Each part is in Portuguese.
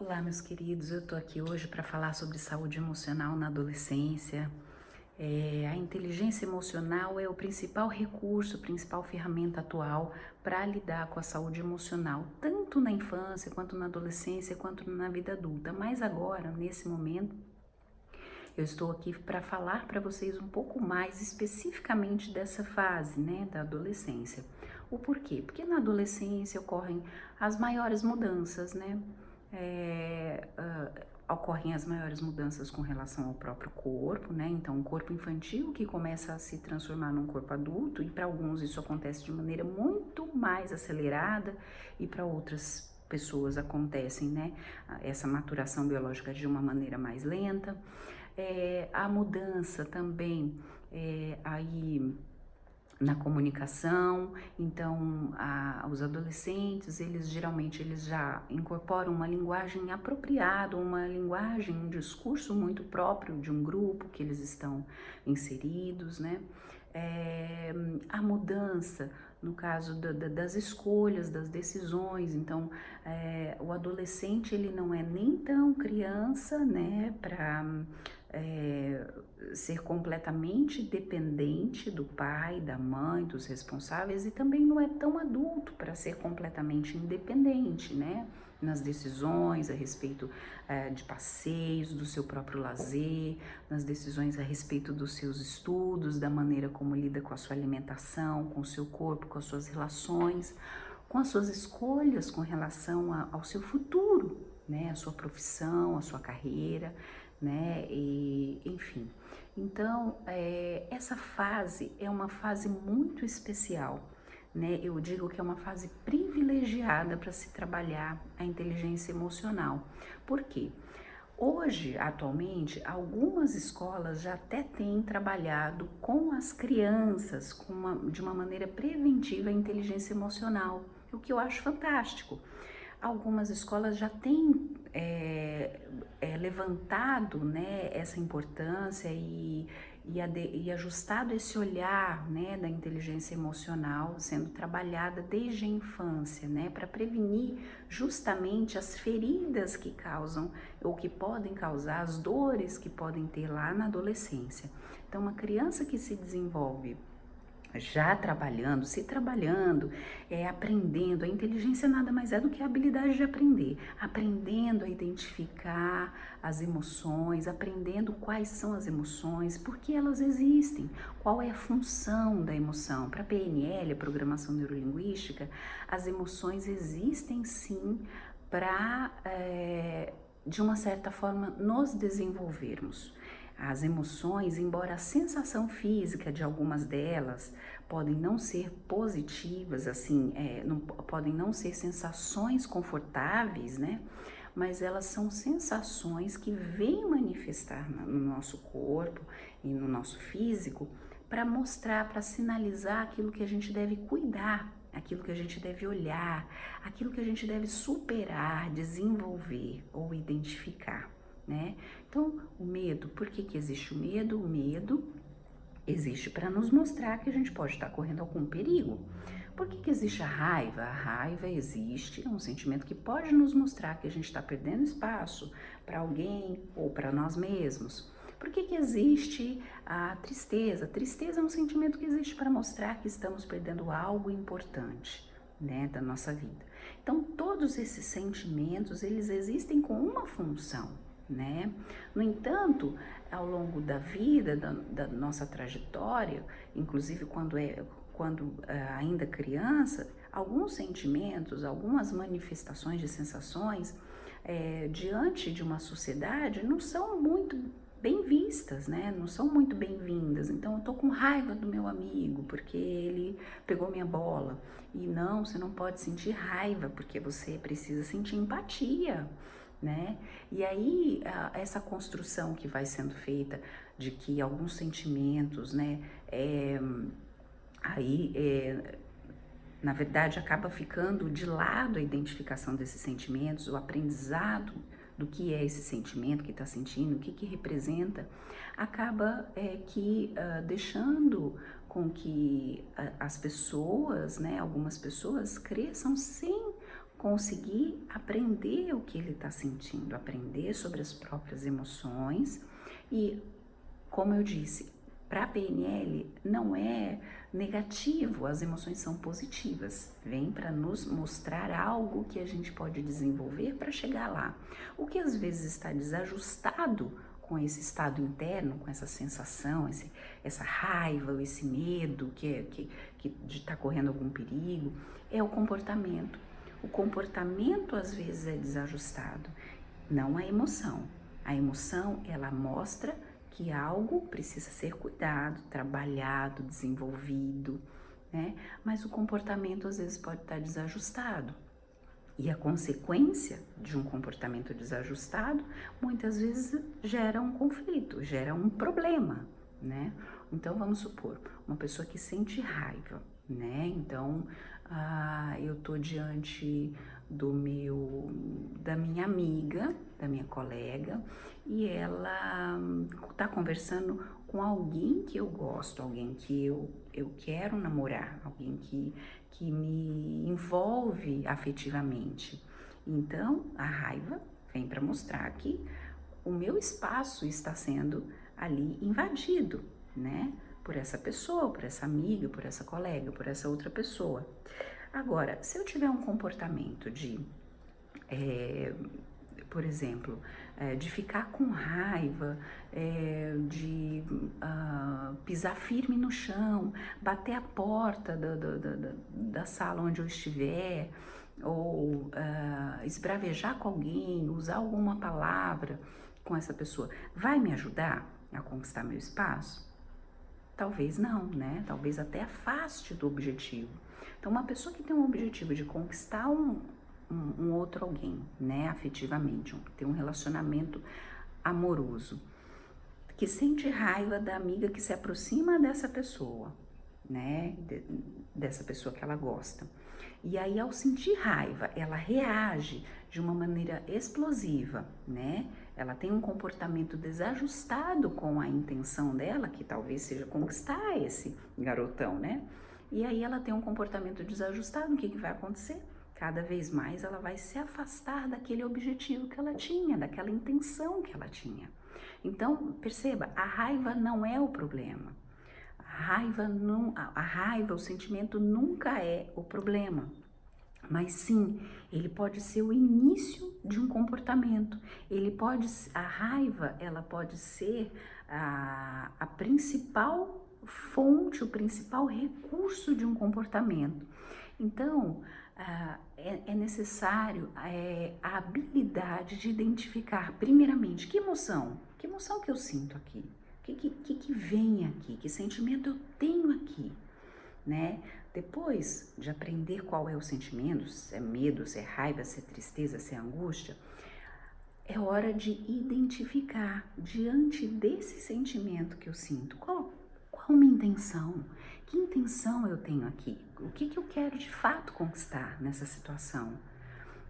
Olá, meus queridos. Eu tô aqui hoje para falar sobre saúde emocional na adolescência. A inteligência emocional é o principal recurso, a principal ferramenta atual para lidar com a saúde emocional, tanto na infância, quanto na adolescência, quanto na vida adulta. Mas agora, nesse momento, eu estou aqui para falar para vocês um pouco mais especificamente dessa fase, né, da adolescência. O porquê? Porque na adolescência ocorrem as maiores mudanças, né? Ocorrem as maiores mudanças com relação ao próprio corpo, né? Então, o corpo infantil que começa a se transformar num corpo adulto, e para alguns isso acontece de maneira muito mais acelerada, e para outras pessoas acontecem, né? Essa maturação biológica de uma maneira mais lenta. A mudança também aí na comunicação. Então os adolescentes, eles já incorporam uma linguagem apropriada, uma linguagem, um discurso muito próprio de um grupo que eles estão inseridos, né? A mudança no caso das escolhas, das decisões. Então o adolescente, ele não é nem tão criança, né, para ser completamente dependente do pai, da mãe, dos responsáveis, e também não é tão adulto para ser completamente independente, né? Nas decisões a respeito de passeios, do seu próprio lazer, nas decisões a respeito dos seus estudos, da maneira como lida com a sua alimentação, com o seu corpo, com as suas relações, com as suas escolhas com relação ao seu futuro, né? A sua profissão, a sua carreira, né? E, enfim. Então, essa fase é uma fase muito especial, né? Eu digo que é uma fase privilegiada para se trabalhar a inteligência emocional. Por quê? Hoje, atualmente, algumas escolas já até têm trabalhado com as crianças de uma maneira preventiva a inteligência emocional, o que eu acho fantástico. Algumas escolas já têm levantado, né, essa importância e ajustado esse olhar, né, da inteligência emocional sendo trabalhada desde a infância, né, para prevenir justamente as feridas que causam ou que podem causar, as dores que podem ter lá na adolescência. Então, uma criança que se desenvolve já trabalhando, se trabalhando, aprendendo. A inteligência nada mais é do que a habilidade de aprender, aprendendo a identificar as emoções, aprendendo quais são as emoções, por que elas existem, qual é a função da emoção. Para a PNL, a Programação Neurolinguística, as emoções existem sim para, de uma certa forma, nos desenvolvermos. As emoções, embora a sensação física de algumas delas podem não ser positivas, assim, podem não ser sensações confortáveis, né? Mas elas são sensações que vêm manifestar no nosso corpo e no nosso físico para mostrar, para sinalizar aquilo que a gente deve cuidar, aquilo que a gente deve olhar, aquilo que a gente deve superar, desenvolver ou identificar, né? Então, o medo, por que que existe o medo? O medo existe para nos mostrar que a gente pode estar correndo algum perigo. Por que que existe a raiva? A raiva existe, é um sentimento que pode nos mostrar que a gente está perdendo espaço para alguém ou para nós mesmos. Por que que existe a tristeza? A tristeza é um sentimento que existe para mostrar que estamos perdendo algo importante, né, da nossa vida. Então, todos esses sentimentos, eles existem com uma função, né? No entanto, ao longo da vida, da nossa trajetória, inclusive quando ainda criança, alguns sentimentos, algumas manifestações de sensações diante de uma sociedade não são muito bem vistas, né? Não são muito bem-vindas. Então, eu tô com raiva do meu amigo porque ele pegou minha bola. E não, você não pode sentir raiva, porque você precisa sentir empatia, né? E aí essa construção que vai sendo feita de que alguns sentimentos, né, na verdade acaba ficando de lado a identificação desses sentimentos, o aprendizado do que é esse sentimento que está sentindo, o que que representa, acaba deixando com que as pessoas, né, algumas pessoas cresçam sem conseguir aprender o que ele está sentindo, aprender sobre as próprias emoções. E, como eu disse, para a PNL não é negativo, as emoções são positivas, vem para nos mostrar algo que a gente pode desenvolver para chegar lá. O que às vezes está desajustado com esse estado interno, com essa sensação, essa raiva, esse medo que de estar correndo algum perigo, é o comportamento. O comportamento às vezes é desajustado, não a emoção. A emoção, ela mostra que algo precisa ser cuidado, trabalhado, desenvolvido, né? Mas o comportamento às vezes pode estar desajustado. E a consequência de um comportamento desajustado muitas vezes gera um conflito, gera um problema, né? Então vamos supor, uma pessoa que sente raiva, né? Então eu tô diante da minha amiga, da minha colega, e ela tá conversando com alguém que eu gosto, alguém que eu quero namorar, alguém que me envolve afetivamente. Então, a raiva vem para mostrar que o meu espaço está sendo ali invadido, né? Por essa pessoa, por essa amiga, por essa colega, por essa outra pessoa. Agora, se eu tiver um comportamento por exemplo, de ficar com raiva, de pisar firme no chão, bater a porta da sala onde eu estiver, ou esbravejar com alguém, usar alguma palavra com essa pessoa, vai me ajudar a conquistar meu espaço? Talvez não, né? Talvez até afaste do objetivo. Então, uma pessoa que tem um objetivo de conquistar um outro alguém, né, afetivamente, ter um relacionamento amoroso, que sente raiva da amiga que se aproxima dessa pessoa, né, dessa pessoa que ela gosta. E aí, ao sentir raiva, ela reage de uma maneira explosiva, né? Ela tem um comportamento desajustado com a intenção dela, que talvez seja conquistar esse garotão, né? E aí ela tem um comportamento desajustado, o que vai acontecer? Cada vez mais ela vai se afastar daquele objetivo que ela tinha, daquela intenção que ela tinha. Então, perceba, a raiva não é o problema. A raiva, o sentimento nunca é o problema. Mas sim, ele pode ser o início de um comportamento. A raiva, ela pode ser a principal fonte, o principal recurso de um comportamento. Então, é necessário a habilidade de identificar, primeiramente, que emoção que eu sinto aqui, o que vem aqui, que sentimento eu tenho aqui, né? Depois de aprender qual é o sentimento, se é medo, se é raiva, se é tristeza, se é angústia, é hora de identificar diante desse sentimento que eu sinto, qual a minha intenção? Que intenção eu tenho aqui? O que eu quero de fato conquistar nessa situação?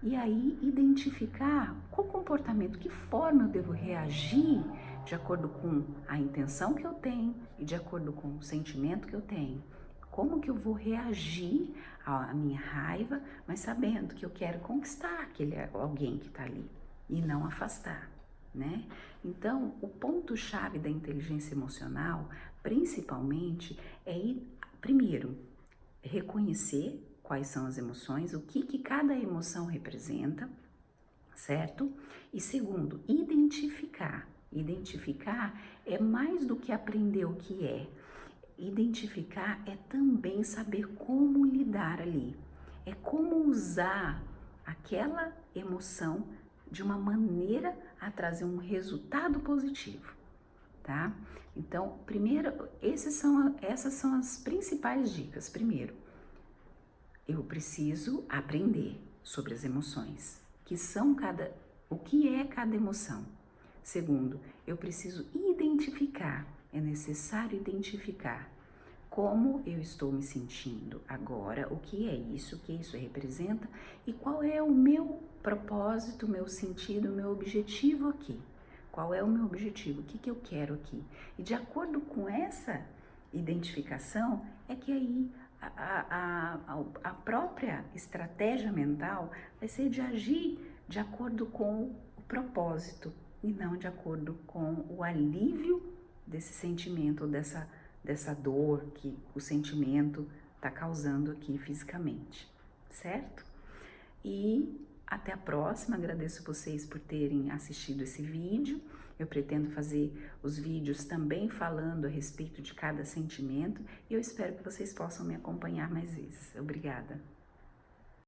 E aí identificar qual comportamento, que forma eu devo reagir de acordo com a intenção que eu tenho e de acordo com o sentimento que eu tenho. Como que eu vou reagir à minha raiva, mas sabendo que eu quero conquistar aquele alguém que está ali e não afastar, né? Então, o ponto-chave da inteligência emocional, principalmente, primeiro, reconhecer quais são as emoções, o que cada emoção representa, certo? E segundo, identificar. Identificar é mais do que aprender o que é. Identificar é também saber como lidar ali. É como usar aquela emoção de uma maneira a trazer um resultado positivo, tá? Então, primeiro, essas são as principais dicas. Primeiro, eu preciso aprender sobre as emoções, o que é cada emoção. Segundo, eu preciso identificar, é necessário identificar como eu estou me sentindo agora, o que isso representa e qual é o meu propósito, o meu sentido, o meu objetivo aqui. Qual é o meu objetivo? O que eu quero aqui? E de acordo com essa identificação é que aí a própria estratégia mental vai ser de agir de acordo com o propósito e não de acordo com o alívio desse sentimento, dessa dor que o sentimento está causando aqui fisicamente, certo? E até a próxima, agradeço vocês por terem assistido esse vídeo. Eu pretendo fazer os vídeos também falando a respeito de cada sentimento e eu espero que vocês possam me acompanhar mais vezes. Obrigada!